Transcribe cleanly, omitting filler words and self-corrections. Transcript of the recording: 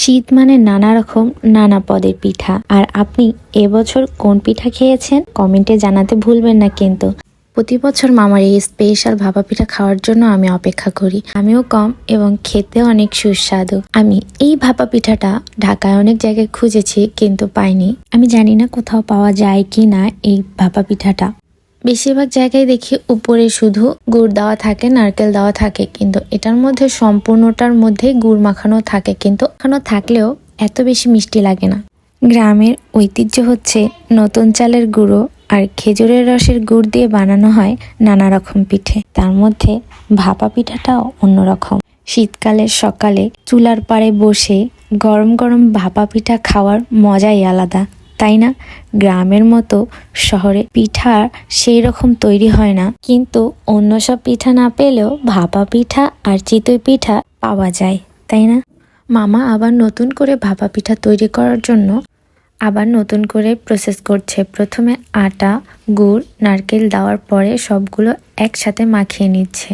শীত মানে নানা রকম নানা পদের পিঠা। আর আপনি এবছর কোন পিঠা খেয়েছেন কমেন্টে জানাতে ভুলবেন না কিন্তু। প্রতি বছর মামার এই স্পেশাল ভাপা পিঠা খাওয়ার জন্য আমি অপেক্ষা করি। আমিও কম এবং খেতে অনেক সুস্বাদু। আমি এই ভাপা পিঠাটা ঢাকায় অনেক জায়গায় খুঁজেছি কিন্তু পাইনি। আমি জানি না কোথাও পাওয়া যায় কি না এই ভাপা পিঠাটা। বেশিরভাগ জায়গায় দেখি উপরে শুধু গুড় দেওয়া থাকে, নারকেল দেওয়া থাকে, কিন্তু এটার মধ্যে সম্পূর্ণটার মধ্যে গুড় মাখানো থাকে, কিন্তু মাখানো থাকলেও এত বেশি মিষ্টি লাগে না। গ্রামের ঐতিহ্য হচ্ছে নতুন চালের গুঁড়ো আর খেজুরের রসের গুড় দিয়ে বানানো হয় নানা রকম পিঠে। তার মধ্যে ভাপা পিঠাটাও অন্যরকম। শীতকালের সকালে চুলার পাড়ে বসে গরম গরম ভাপা পিঠা খাওয়ার মজাই আলাদা, তাই না? গ্রামের মতো শহরে পিঠা সেই রকম তৈরি হয় না, কিন্তু অন্য সব পিঠা না পেলেও ভাপা পিঠা আর চিতই পিঠা পাওয়া যায়, তাই না? মামা আবার নতুন করে ভাপা পিঠা তৈরি করার জন্য আবার নতুন করে প্রসেস করছে। প্রথমে আটা, গুড়, নারকেল দেওয়ার পরে সবগুলো একসাথে মাখিয়ে নিচ্ছে।